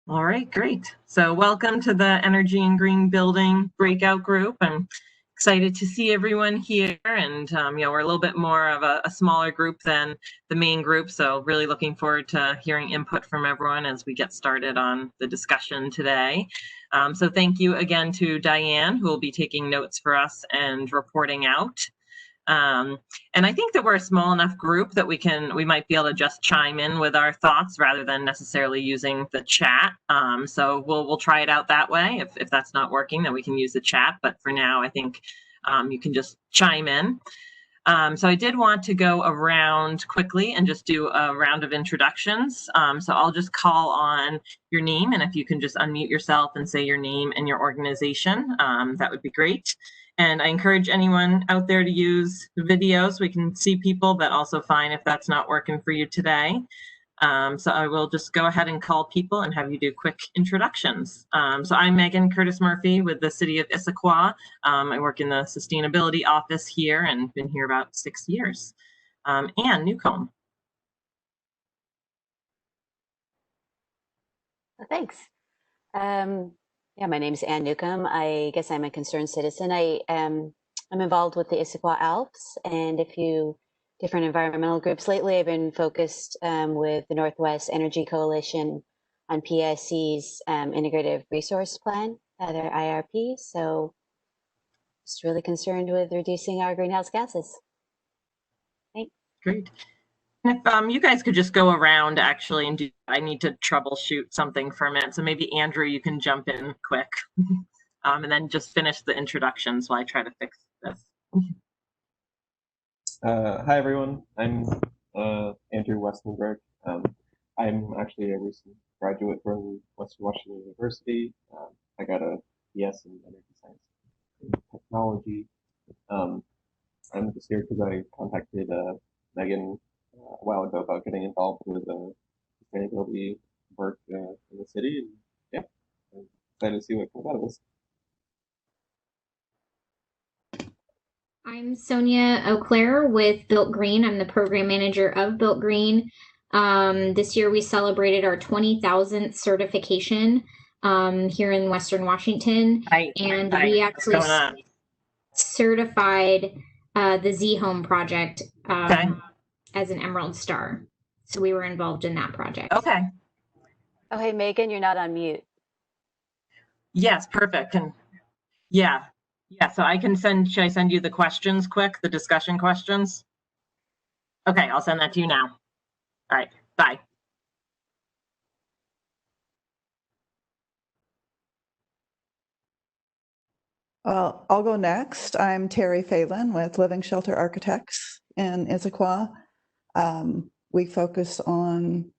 All right, great. So welcome to the Energy and Green Building Breakout Group. I'm excited to see everyone here, and we're a little bit more of a smaller group than the main group, so really looking forward to hearing input from everyone as we get started on the discussion today. So thank you again to Diane, who will be taking notes for us and reporting out. And I think that we're a small enough group that we might be able to just chime in with our thoughts rather than necessarily using the chat. So we'll try it out that way. If that's not working, then we can use the chat. But for now, I think you can just chime in. So I did want to go around quickly and just do a round of introductions. So I'll just call on your name, and if you can just unmute yourself and say your name and your organization, that would be great. And I encourage anyone out there to use video so we can see people, but also fine if that's not working for you today. So I will just go ahead and call people and have you do quick introductions. So I'm Megan Curtis Murphy with the City of Issaquah. I work in the sustainability office here and been here about 6 years. Anne Newcomb. Thanks. Yeah, my name is Anne Newcomb. I guess I'm a concerned citizen. I'm involved with the Issaquah Alps and a few different environmental groups. Lately, I've been focused with the Northwest Energy Coalition on PSC's Integrative Resource Plan, their IRP. So just really concerned with reducing our greenhouse gases. Thanks. Great. If you guys could just go around actually and do, I need to troubleshoot something for a minute. So maybe Andrew, you can jump in quick and then just finish the introductions while I try to fix this. Hi, everyone. I'm Andrew Westenberg. I'm actually a recent graduate from Western Washington University. I got a BS in Energy Science and Technology. I'm just here because I contacted Megan a while ago about getting involved with sustainability work in the city. And yeah, I'm excited to see what comes out of this. I'm Sonya Auclair with Built Green. I'm the program manager of Built Green. This year we celebrated our 20,000th certification here in Western Washington. We actually certified the Z Home project as an Emerald Star. So we were involved in that project. Okay. Oh, hey, Megan, you're not on mute. Yes, perfect. And yeah, so I can should I send you the questions quick, the discussion questions? Okay, I'll send that to you now. All right, bye. I'll go next. I'm Terry Phelan with Living Shelter Architects in Issaquah. We focus on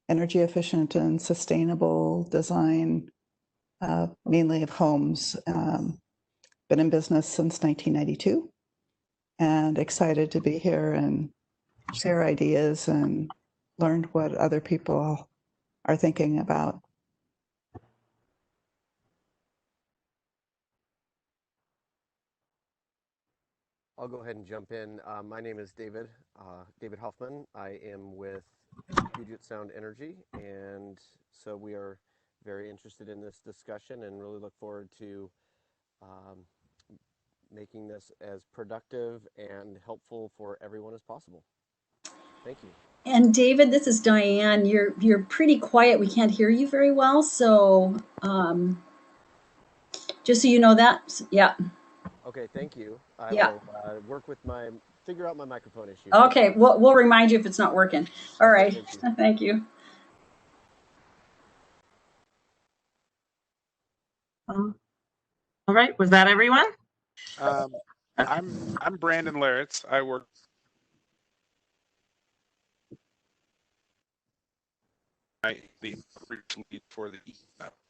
energy efficient and sustainable design, mainly of homes. Been in business since 1992 and excited to be here and share ideas and learn what other people are thinking about. I'll go ahead and jump in. My name is David Hoffman. I am with Puget Sound Energy, and so we are very interested in this discussion and really look forward to making this as productive and helpful for everyone as possible. Thank you. And David, this is Diane. You're pretty quiet. We can't hear you very well, so just so you know that. Yeah. Okay, thank you. I will figure out my microphone issue. Okay, we'll remind you if it's not working. All right, thank you. All right, was that everyone? I'm Brandon Laritz. I work the lead for the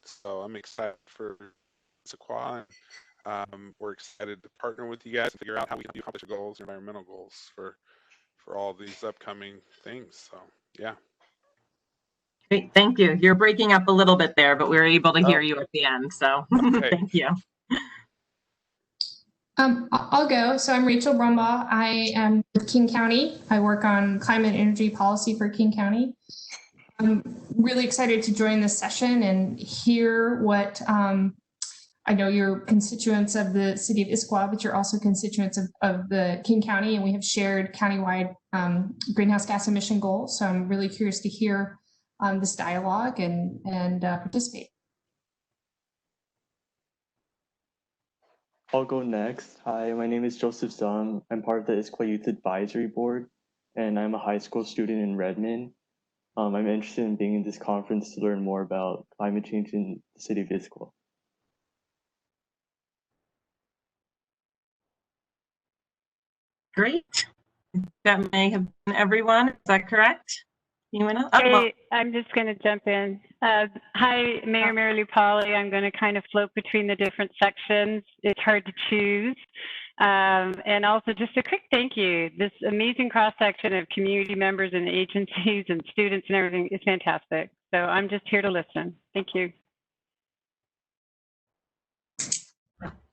so I'm excited for Issaquah. We're excited to partner with you guys to figure out how we can accomplish our goals, environmental goals for all these upcoming things. So yeah. Great, thank you. You're breaking up a little bit there, but we were able to hear you at the end. So okay. Thank you. I'll go. So I'm Rachel Brumbaugh. I am with King County. I work on climate and energy policy for King County. I'm really excited to join this session and hear what I know you're constituents of the City of Issaquah, but you're also constituents of the King County, and we have shared countywide greenhouse gas emission goals. So I'm really curious to hear this dialogue and participate. I'll go next. Hi, my name is Joseph Zung. I'm part of the Issaquah Youth Advisory Board, and I'm a high school student in Redmond. I'm interested in being in this conference to learn more about climate change in the city of Issaquah. Great. That may have been everyone. Is that correct? Hey, I'm just going to jump in. Hi, Mayor Mary Lou Polly. I'm going to kind of float between the different sections. It's hard to choose. And also just a quick thank you. This amazing cross-section of community members and agencies and students and everything is fantastic. So I'm just here to listen. Thank you.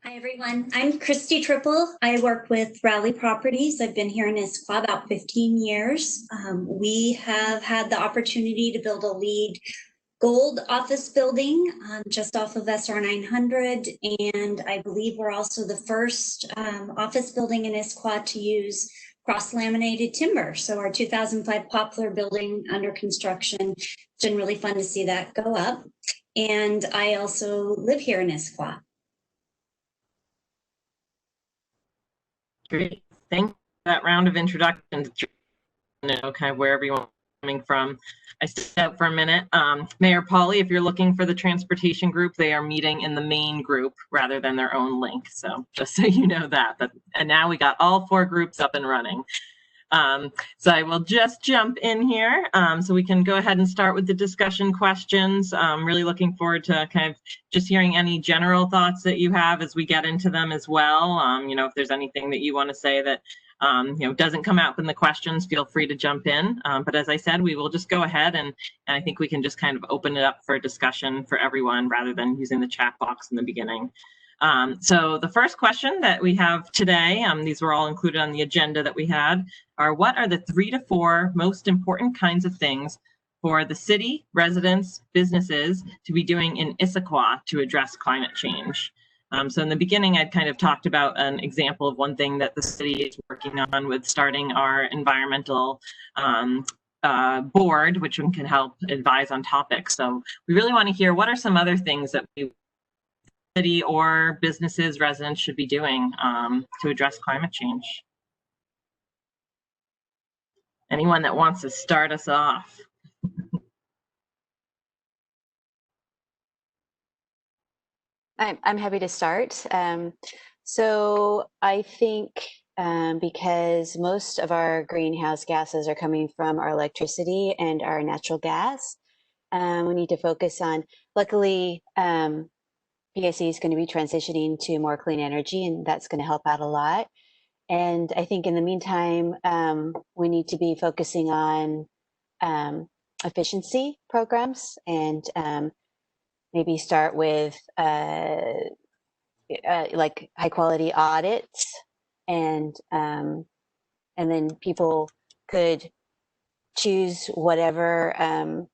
Hi, everyone. I'm Christy Triple. I work with Raleigh Properties. I've been here in Issaquah about 15 years. We have had the opportunity to build a LEED Gold office building just off of SR 900. And I believe we're also the first office building in Issaquah to use cross-laminated timber. So our 2005 Poplar building under construction. It's been really fun to see that go up. And I also live here in Issaquah. Great. Thank you for that round of introductions. You know, kind of where everyone's coming from. I stepped out for a minute. Mayor Polly, if you're looking for the transportation group, they are meeting in the main group rather than their own link. So just so you know that. And now we got all 4 groups up and running. So I will just jump in here so we can go ahead and start with the discussion questions. I'm really looking forward to kind of just hearing any general thoughts that you have as we get into them as well. You know, if there's anything that you want to say that you know, doesn't come out in the questions, feel free to jump in. But as I said, we will just go ahead and I think we can just kind of open it up for discussion for everyone rather than using the chat box in the beginning. So the first question that we have today, these were all included on the agenda that we had, are what are the 3 to 4 most important kinds of things for the city, residents, businesses to be doing in Issaquah to address climate change? So in the beginning, I'd kind of talked about an example of one thing that the city is working on with starting our environmental board, which can help advise on topics. So we really want to hear what are some other things that we city or businesses, residents should be doing to address climate change. Anyone that wants to start us off? I'm happy to start. So I think because most of our greenhouse gases are coming from our electricity and our natural gas, we need to focus on, luckily, PSE is going to be transitioning to more clean energy, and that's going to help out a lot. And I think in the meantime, we need to be focusing on efficiency programs and maybe start with like high quality audits, and then people could choose whatever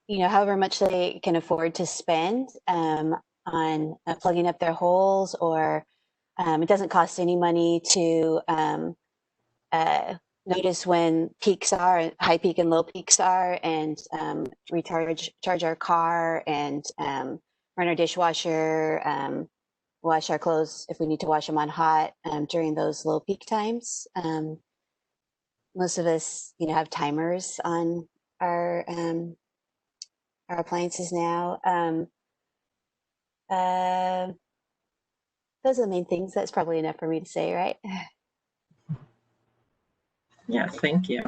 you know, however much they can afford to spend on plugging up their holes, or it doesn't cost any money to notice when peaks are, high peak and low peaks are, and charge our car, and run our dishwasher, wash our clothes if we need to wash them on hot during those low peak times. Most of us, you know, have timers on our appliances now. Those are the main things. That's probably enough for me to say, right? Yeah, thank you.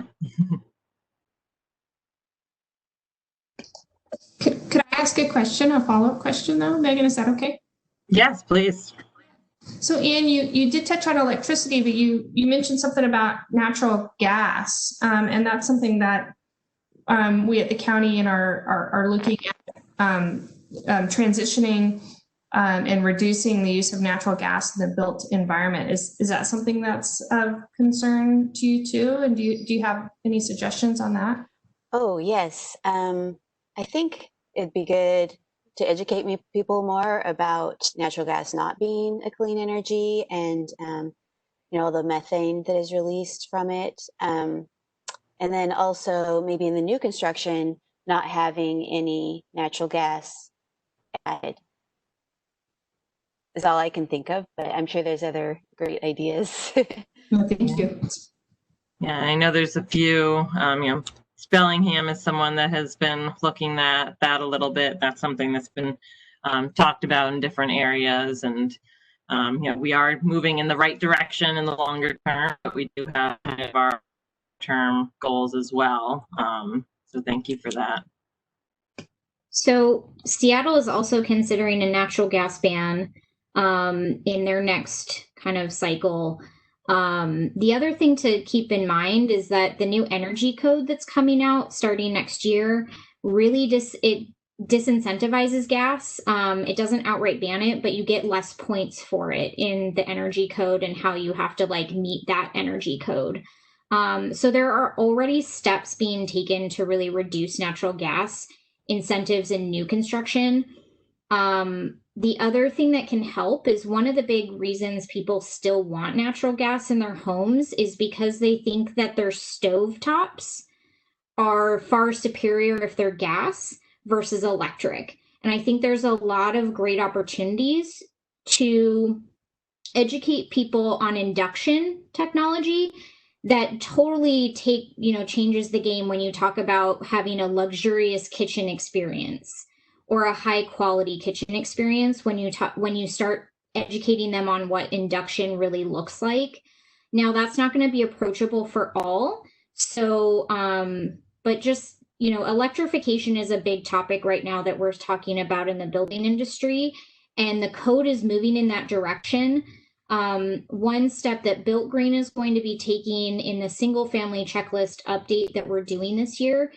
Could I ask a question, a follow-up question though, Megan, is that okay? Yes, please. So Ian, you did touch on electricity, but you mentioned something about natural gas, and that's something that we at the county and are looking at transitioning and reducing the use of natural gas in the built environment. Is that something that's of concern to you too? And do you have any suggestions on that? Oh, yes. I think it'd be good to educate people more about natural gas not being a clean energy and, the methane that is released from it. And then also maybe in the new construction, not having any natural gas added is all I can think of, but I'm sure there's other great ideas. No, thank you. Yeah, I know there's a few, Spellingham is someone that has been looking at that a little bit. That's something that's been talked about in different areas. And, we are moving in the right direction in the longer term, but we do have kind of our term goals as well. So thank you for that. So Seattle is also considering a natural gas ban in their next kind of cycle. The other thing to keep in mind is that the new energy code that's coming out starting next year really disincentivizes gas. It doesn't outright ban it, but you get less points for it in the energy code and how you have to like meet that energy code. So there are already steps being taken to really reduce natural gas incentives in new construction. The other thing that can help is one of the big reasons people still want natural gas in their homes is because they think that their stovetops are far superior if they're gas versus electric. And I think there's a lot of great opportunities to educate people on induction technology that totally changes the game when you talk about having a luxurious kitchen experience or a high quality kitchen experience when you start educating them on what induction really looks like. Now that's not going to be approachable for all. So, but just, electrification is a big topic right now that we're talking about in the building industry, and the code is moving in that direction. One step that Built Green is going to be taking in the single family checklist update that we're doing this year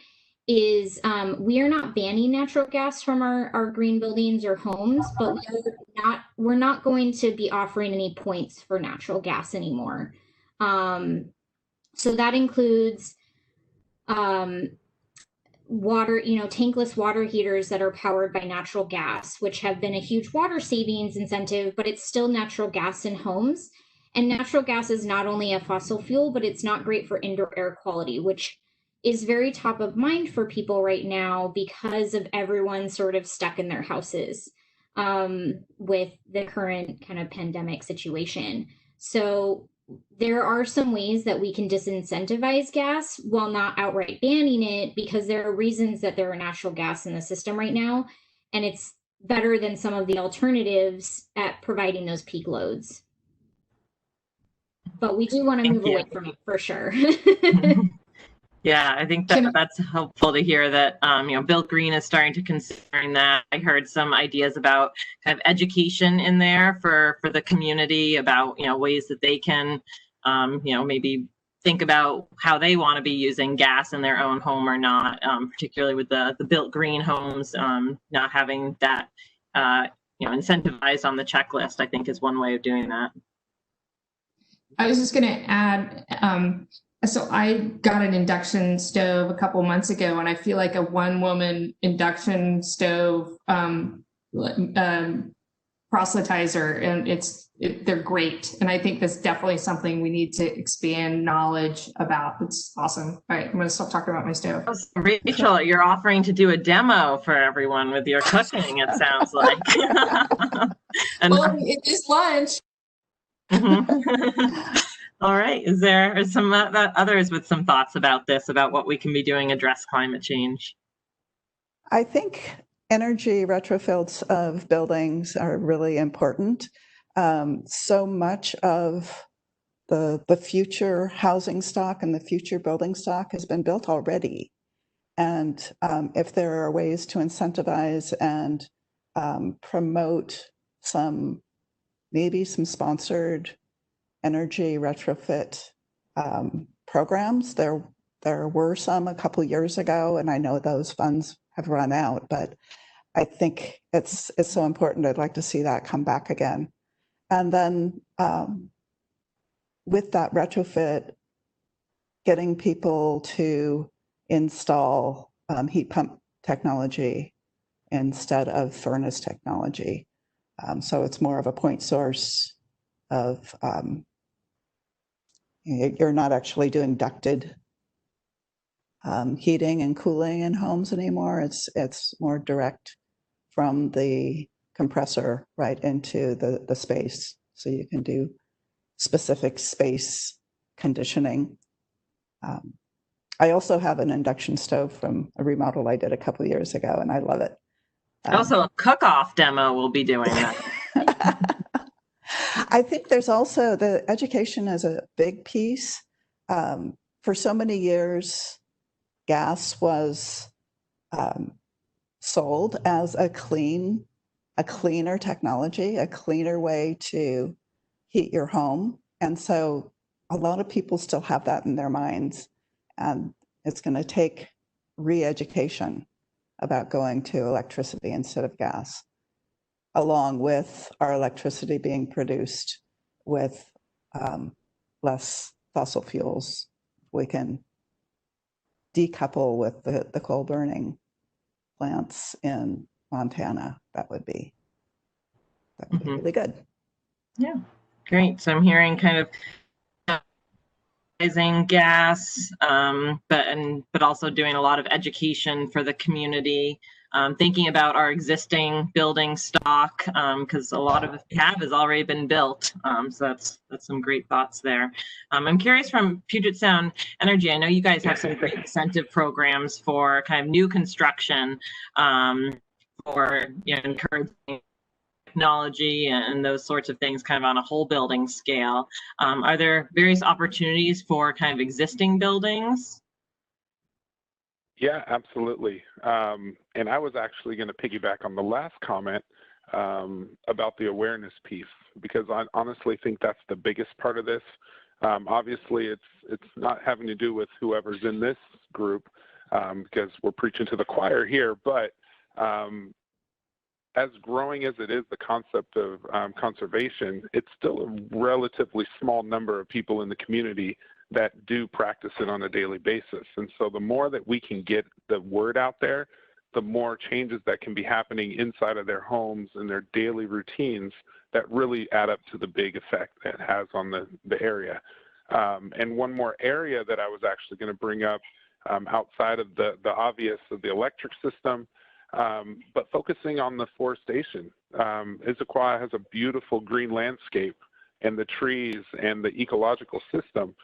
is we are not banning natural gas from our green buildings or homes, but we're not going to be offering any points for natural gas anymore. So that includes water, tankless water heaters that are powered by natural gas, which have been a huge water savings incentive, but it's still natural gas in homes. And natural gas is not only a fossil fuel, but it's not great for indoor air quality, which is very top of mind for people right now because of everyone sort of stuck in their houses with the current kind of pandemic situation. So there are some ways that we can disincentivize gas while not outright banning it, because there are reasons that there are natural gas in the system right now, and it's better than some of the alternatives at providing those peak loads. But we do want to move away from it for sure. Yeah, I think that's helpful to hear that, Built Green is starting to considering that. I heard some ideas about kind of education in there for the community about, ways that they can, maybe think about how they want to be using gas in their own home or not, particularly with the Built Green homes, not having that, incentivized on the checklist, I think is one way of doing that. I was just going to add, so I got an induction stove a couple months ago, and I feel like a one-woman induction stove proselytizer, and they're great. And I think that's definitely something we need to expand knowledge about. It's awesome. All right, I'm going to stop talking about my stove. Rachel, you're offering to do a demo for everyone with your cooking, it sounds like. Well, it is lunch. All right. Is there some others with some thoughts about this, about what we can be doing to address climate change? I think energy retrofits of buildings are really important. So much of the future housing stock and the future building stock has been built already. And if there are ways to incentivize and promote maybe some sponsored energy retrofit programs. There were some a couple years ago, and I know those funds have run out, but I think it's so important. I'd like to see that come back again. And then with that retrofit, getting people to install heat pump technology instead of furnace technology. So it's more of a point source of, you're not actually doing ducted heating and cooling in homes anymore. It's more direct from the compressor right into the space. So you can do specific space conditioning. I also have an induction stove from a remodel I did a couple of years ago, and I love it. Also, a Cookoff Demo will be doing that. I think there's also the education is a big piece. For so many years, gas was sold as a cleaner technology, a cleaner way to heat your home. And so a lot of people still have that in their minds. And it's going to take re-education about going to electricity instead of gas, along with our electricity being produced with less fossil fuels. We can decouple with the coal burning plants in Montana. That would be really good. Yeah, great. So I'm hearing kind of using gas, but also doing a lot of education for the community, thinking about our existing building stock, because a lot of it has already been built. So that's some great thoughts there. I'm curious from Puget Sound Energy. I know you guys have some great incentive programs for kind of new construction, for encouraging technology and those sorts of things kind of on a whole building scale. Are there various opportunities for kind of existing buildings? Yeah, absolutely. And I was actually going to piggyback on the last comment about the awareness piece, because I honestly think that's the biggest part of this. Obviously, it's not having to do with whoever's in this group, because we're preaching to the choir here, but as growing as it is, the concept of conservation, it's still a relatively small number of people in the community that do practice it on a daily basis. And so the more that we can get the word out there, the more changes that can be happening inside of their homes and their daily routines that really add up to the big effect that it has on the area. And one more area that I was actually going to bring up outside of the obvious of the electric system, but focusing on the forestation. Issaquah has a beautiful green landscape, and the trees and the ecological system.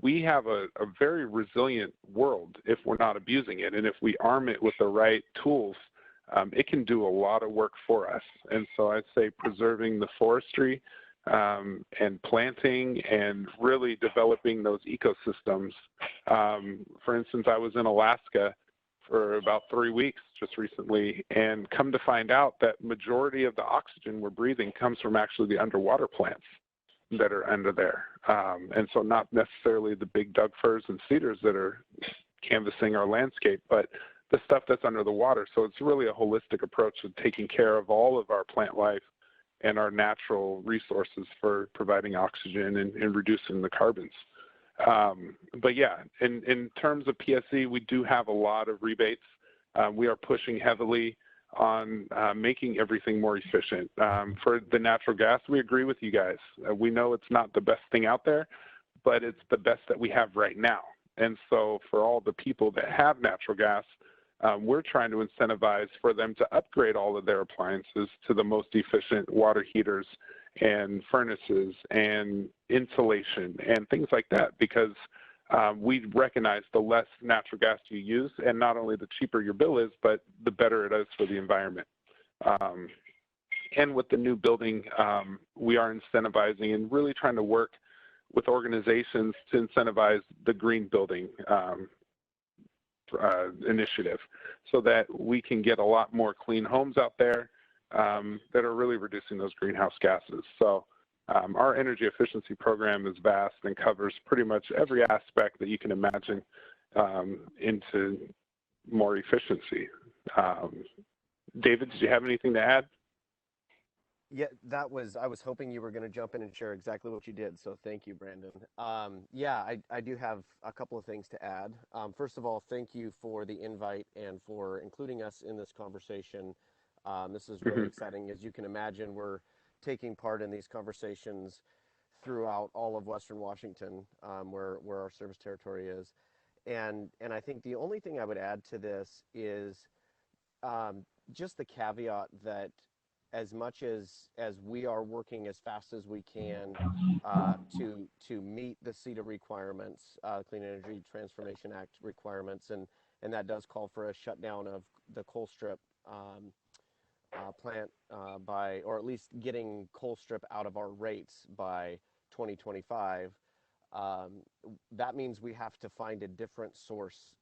We have a very resilient world if we're not abusing it, and if we arm it with the right tools, it can do a lot of work for us. And so I'd say preserving the forestry and planting and really developing those ecosystems. For instance, I was in Alaska for about 3 weeks just recently, and come to find out that majority of the oxygen we're breathing comes from actually the underwater plants that are under there. And so not necessarily the big Doug firs and cedars that are canvassing our landscape, but the stuff that's under the water. So it's really a holistic approach to taking care of all of our plant life and our natural resources for providing oxygen and reducing the carbons. But yeah, in terms of PSE, we do have a lot of rebates. We are pushing heavily on making everything more efficient. For the natural gas, we agree with you guys. We know it's not the best thing out there, but it's the best that we have right now. And so for all the people that have natural gas, we're trying to incentivize for them to upgrade all of their appliances to the most efficient water heaters and furnaces and insulation and things like that, because we recognize the less natural gas you use, and not only the cheaper your bill is, but the better it is for the environment. And with the new building, we are incentivizing and really trying to work with organizations to incentivize the green building initiative, so that we can get a lot more clean homes out there that are really reducing those greenhouse gases. So our energy efficiency program is vast and covers pretty much every aspect that you can imagine into more efficiency. David, did you have anything to add? Yeah, I was hoping you were going to jump in and share exactly what you did. So thank you, Brandon. Yeah, I do have a couple of things to add. First of all, thank you for the invite and for including us in this conversation. This is really exciting. As you can imagine, we're taking part in these conversations throughout all of Western Washington, where our service territory is. And I think the only thing I would add to this is just the caveat that as much as we are working as fast as we can to meet the CETA requirements, Clean Energy Transformation Act requirements, and that does call for a shutdown of the coal strip plant by, or at least getting coal strip out of our rates by 2025. That means we have to find a different source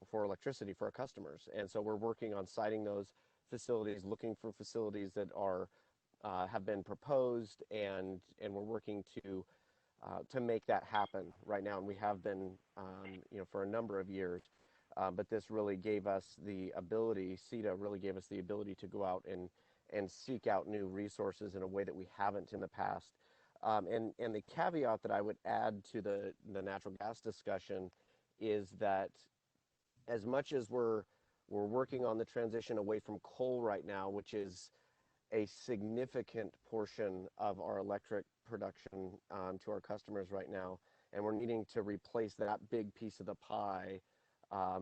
for electricity for our customers. And so we're working on siting those facilities, looking for facilities that are have been proposed, and we're working to make that happen right now. And we have been, for a number of years. But this really gave us the ability, CETA really gave us the ability to go out and seek out new resources in a way that we haven't in the past. And the caveat that I would add to the natural gas discussion is that as much as we're working on the transition away from coal right now, which is a significant portion of our electric production to our customers right now, and we're needing to replace that big piece of the pie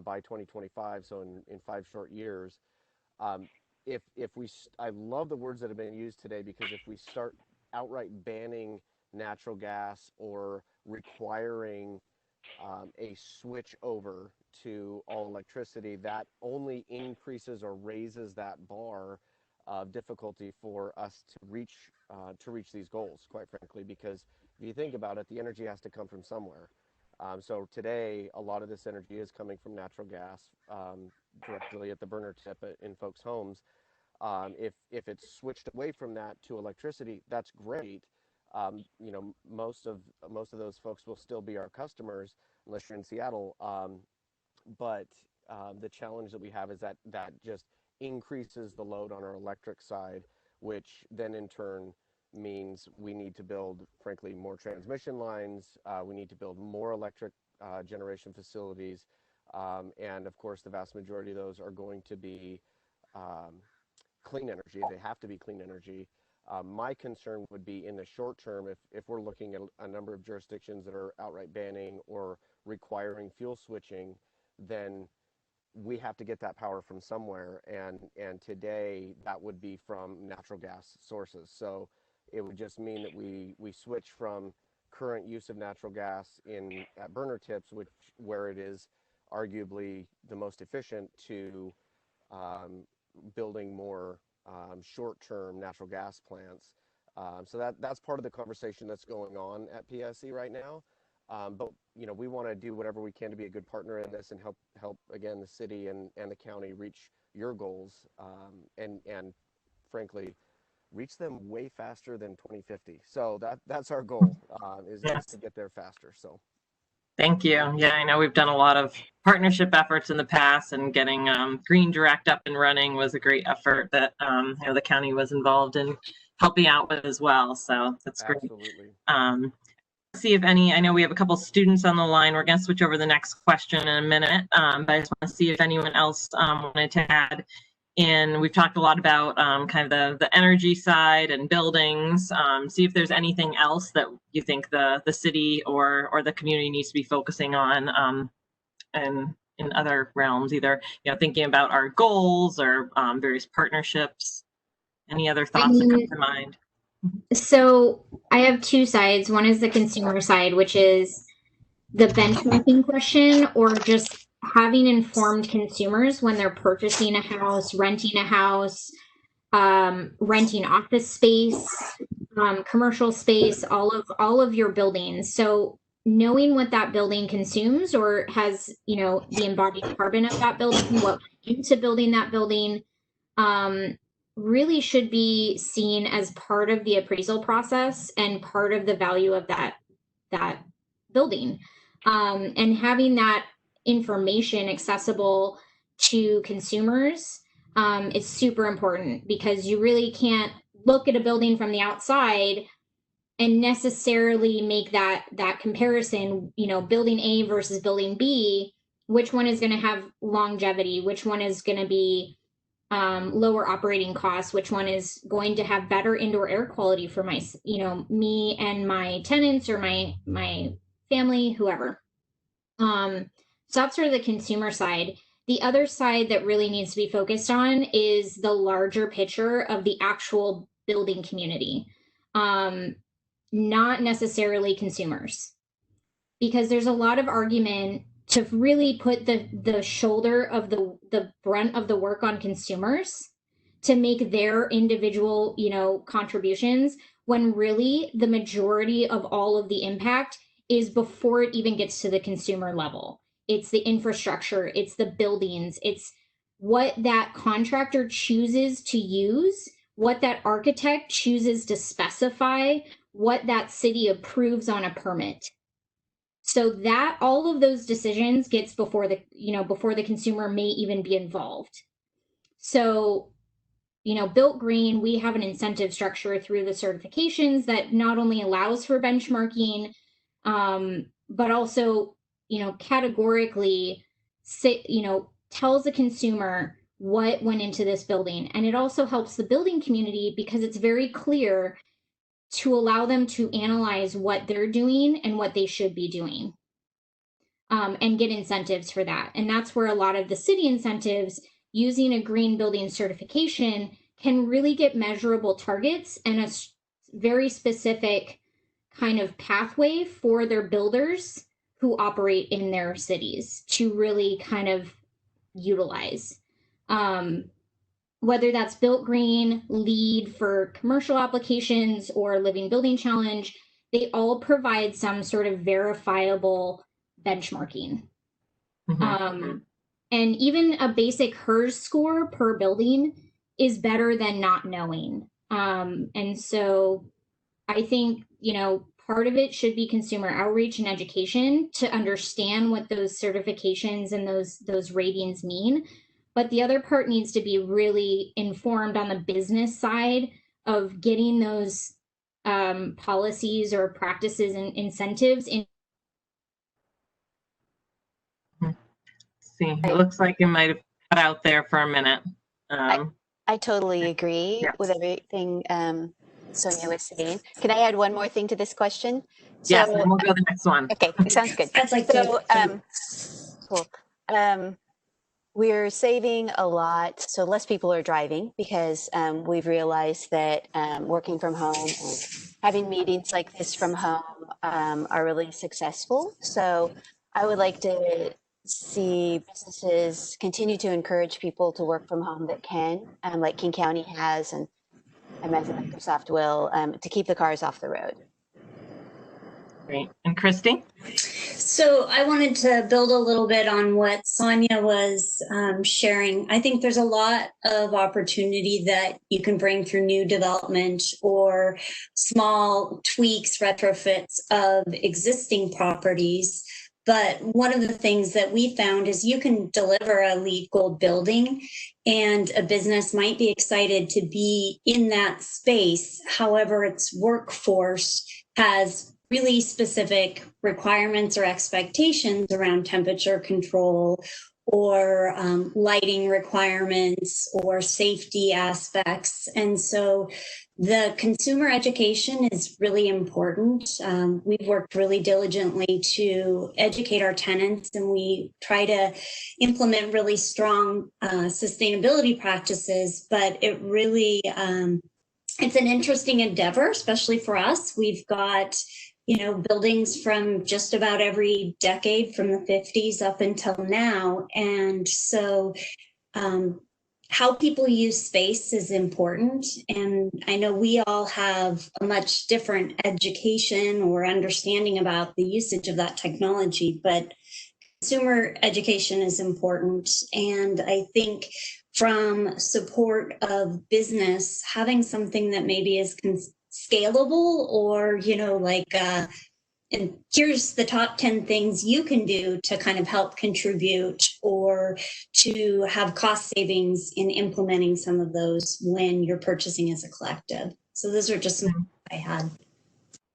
by 2025, so in 5 short years. I love the words that have been used today, because if we start outright banning natural gas or requiring a switch over to all electricity, that only increases or raises that bar of difficulty for us to reach these goals, quite frankly, because if you think about it, the energy has to come from somewhere. So today, a lot of this energy is coming from natural gas directly at the burner tip in folks' homes. If it's switched away from that to electricity, that's great. Most of those folks will still be our customers unless you're in Seattle. But the challenge that we have is that just increases the load on our electric side, which then in turn means we need to build, frankly, more transmission lines. We need to build more electric generation facilities. And of course, the vast majority of those are going to be clean energy. They have to be clean energy. My concern would be in the short term, if we're looking at a number of jurisdictions that are outright banning or requiring fuel switching, then we have to get that power from somewhere. And today that would be from natural gas sources. So it would just mean that we switch from current use of natural gas at burner tips, where it is arguably the most efficient, to building more short-term natural gas plants. So that's part of the conversation that's going on at PSC right now. But we want to do whatever we can to be a good partner in this and help again the city and the county reach your goals, and frankly reach them way faster than 2050. So that's our goal, is to get there faster. So thank you. Yeah, I know we've done a lot of partnership efforts in the past, and getting Green Direct up and running was a great effort that the county was involved in helping out with as well. So that's great. Absolutely. See if any, I know we have a couple students on the line. We're going to switch over to the next question in a minute, but I just want to see if anyone else wanted to add in. We've talked a lot about kind of the energy side and buildings. See if there's anything else that you think the city or the community needs to be focusing on, and in other realms, either thinking about our goals or various partnerships. Any other thoughts that come to mind? So I have two sides. One is the consumer side, which is the benchmarking question, or just having informed consumers when they're purchasing a house, renting a house, renting office space, commercial space, all of your buildings. So knowing what that building consumes or has, the embodied carbon of that building, what went into building that building, really should be seen as part of the appraisal process and part of the value of that building. And having that information accessible to consumers is super important, because you really can't look at a building from the outside and necessarily make that comparison, you know, building A versus building B, which one is going to have longevity, which one is going to be lower operating costs, which one is going to have better indoor air quality for my, you know, me and my tenants or my family, whoever. So that's sort of the consumer side. The other side that really needs to be focused on is the larger picture of the actual building community, not necessarily consumers, because there's a lot of argument to really put the shoulder of the brunt of the work on consumers to make their individual, you know, contributions, when really the majority of all of the impact is before it even gets to the consumer level. It's the infrastructure, it's the buildings, it's what that contractor chooses to use, what that architect chooses to specify, what that city approves on a permit. So that all of those decisions gets before the, you know, before the consumer may even be involved. So, you know, Built Green, we have an incentive structure through the certifications that not only allows for benchmarking, but also, you know, categorically, you know, tells the consumer what went into this building. And it also helps the building community because it's very clear to allow them to analyze what they're doing and what they should be doing, and get incentives for that. And that's where a lot of the city incentives using a green building certification can really get measurable targets and a very specific kind of pathway for their builders who operate in their cities to really kind of utilize. Whether that's Built Green, LEED for commercial applications, or Living Building Challenge, they all provide some sort of verifiable benchmarking. And even a basic HERS score per building is better than not knowing. And so I think, you know, part of it should be consumer outreach and education to understand what those certifications and those ratings mean. But the other part needs to be really informed on the business side of getting those policies or practices and incentives in. See, it looks like you might have cut out there for a minute. I totally agree with everything Sonya was saying. Can I add one more thing to this question? Yes, and we'll go to the next one. Okay, sounds good. I'd like so, to. Cool. We're saving a lot, so less people are driving because we've realized that working from home and having meetings like this from home are really successful. So I would like to see businesses continue to encourage people to work from home that can, like King County has, and I imagine Microsoft will, to keep the cars off the road. Great. And Christy? So I wanted to build a little bit on what Sonya was sharing. I think there's a lot of opportunity that you can bring through new development or small tweaks, retrofits of existing properties. But one of the things that we found is you can deliver a LEED Gold building and a business might be excited to be in that space. However, its workforce has really specific requirements or expectations around temperature control or lighting requirements or safety aspects. And so the consumer education is really important. We've worked really diligently to educate our tenants, and we try to implement really strong sustainability practices, but it really, it's an interesting endeavor, especially for us. We've got, you know, buildings from just about every decade from the 50s up until now. And so how people use space is important. And I know we all have a much different education or understanding about the usage of that technology, but consumer education is important. And I think from support of business, having something that maybe is scalable or, you know, like and here's the top 10 things you can do to kind of help contribute or to have cost savings in implementing some of those when you're purchasing as a collective. So those are just some I had.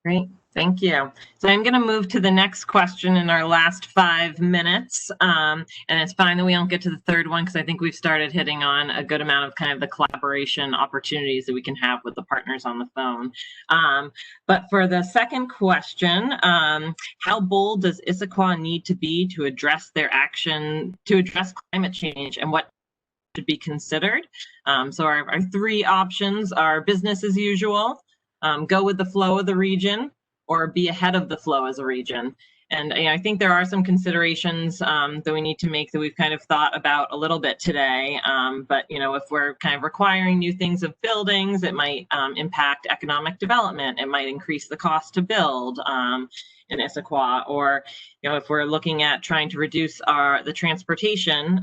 Great, thank you. So I'm going to move to the next question in our last 5 minutes. And it's fine that we don't get to the third one because I think we've started hitting on a good amount of kind of the collaboration opportunities that we can have with the partners on the phone. But for the second question, how bold does Issaquah need to be to address their action, to address climate change, and what should be considered? So our 3 options are business as usual, go with the flow of the region, or be ahead of the flow as a region. And I think there are some considerations that we need to make that we've kind of thought about a little bit today. But if we're kind of requiring new things of buildings, it might impact economic development. It might increase the cost to build in Issaquah. Or if we're looking at trying to reduce the transportation,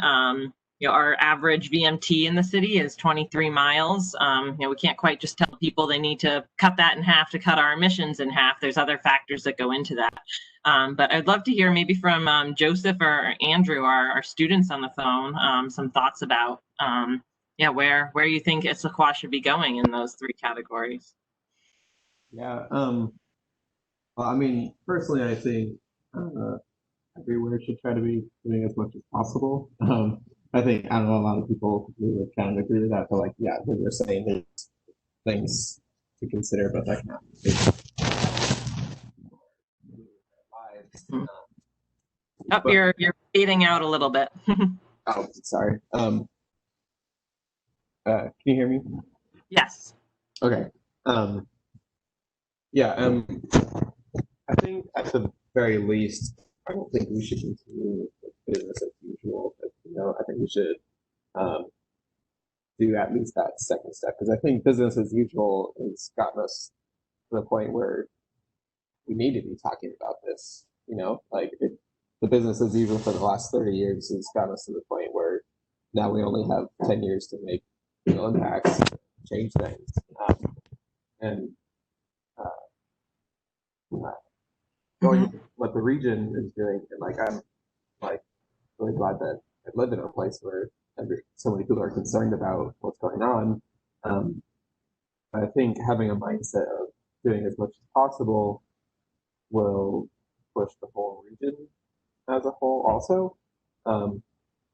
our average VMT in the city is 23 miles. We can't quite just tell people they need to cut that in half to cut our emissions in half. There's other factors that go into that. But I'd love to hear maybe from Joseph or Andrew, our students on the phone, some thoughts about where you think Issaquah should be going in those 3 categories. Yeah. Well, I mean, personally, I think everywhere should try to be doing as much as possible. I think, I don't know, a lot of people would kind of agree with that, but like, yeah, when you're saying there's things to consider, but like, you're fading out a little bit. Oh, sorry. Can you hear me? Yes. Okay. Yeah. I think at the very least, I don't think we should continue with business as usual. But, I think we should do at least that second step, because I think business as usual has gotten us to the point where we need to be talking about this. The business as usual for the last 30 years has gotten us to the point where now we only have 10 years to make real impacts, change things, going what the region is doing. And I'm really glad that I live in a place where so many people are concerned about what's going on. I think having a mindset of doing as much as possible will push the whole region as a whole also.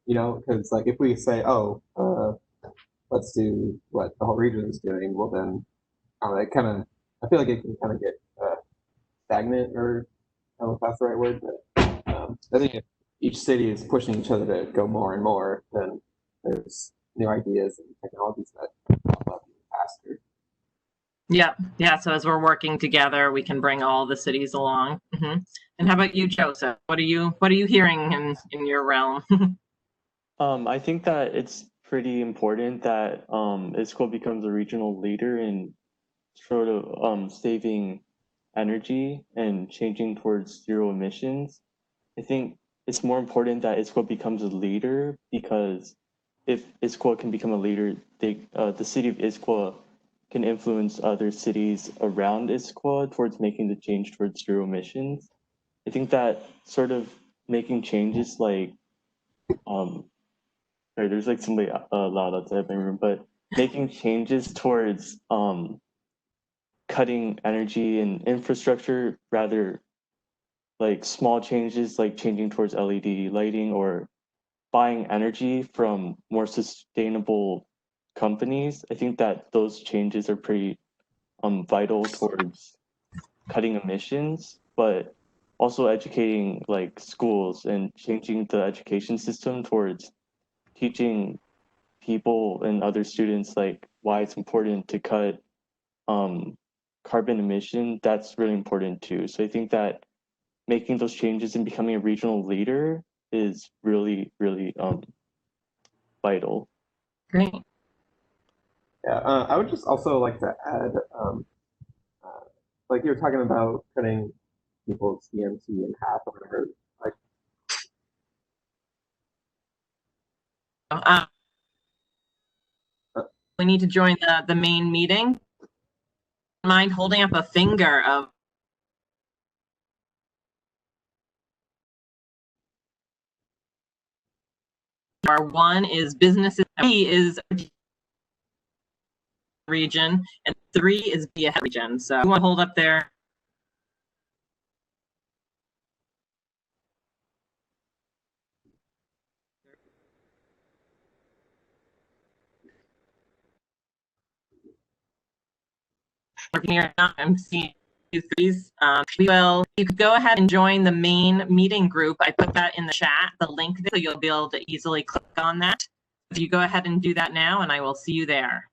Because if we say, let's do what the whole region is doing, well then I feel like it can kind of get stagnant, or I don't know if that's the right word, but I think if each city is pushing each other to go more and more, then there's new ideas and technologies that pop up faster. Yeah. So as we're working together, we can bring all the cities along. And how about you, Joseph? What are you hearing in your realm? I think that it's pretty important that Issaquah becomes a regional leader in sort of saving energy and changing towards zero emissions. I think it's more important that Issaquah becomes a leader, because if Issaquah can become a leader, the city of Issaquah can influence other cities around Issaquah towards making the change towards zero emissions. I think that sort of making changes sorry, there's somebody loud outside my room, but making changes towards cutting energy and infrastructure, rather small changes like changing towards LED lighting or buying energy from more sustainable companies. I think that those changes are pretty vital towards cutting emissions, but also educating schools and changing the education system towards teaching people and other students why it's important to cut carbon emission. That's really important too. So I think that making those changes and becoming a regional leader is really, really vital. Great. Yeah, I would just also like to add, you were talking about cutting people's DMT in half or whatever. We need to join the main meeting. Mind holding up a finger of 1 is businesses, B is region, and 3 is be ahead region. So you want to hold up there. Here, I'm seeing threes. You could go ahead and join the main meeting group. I put that in the chat, the link, so you'll be able to easily click on that. If you go ahead and do that now, and I will see you there.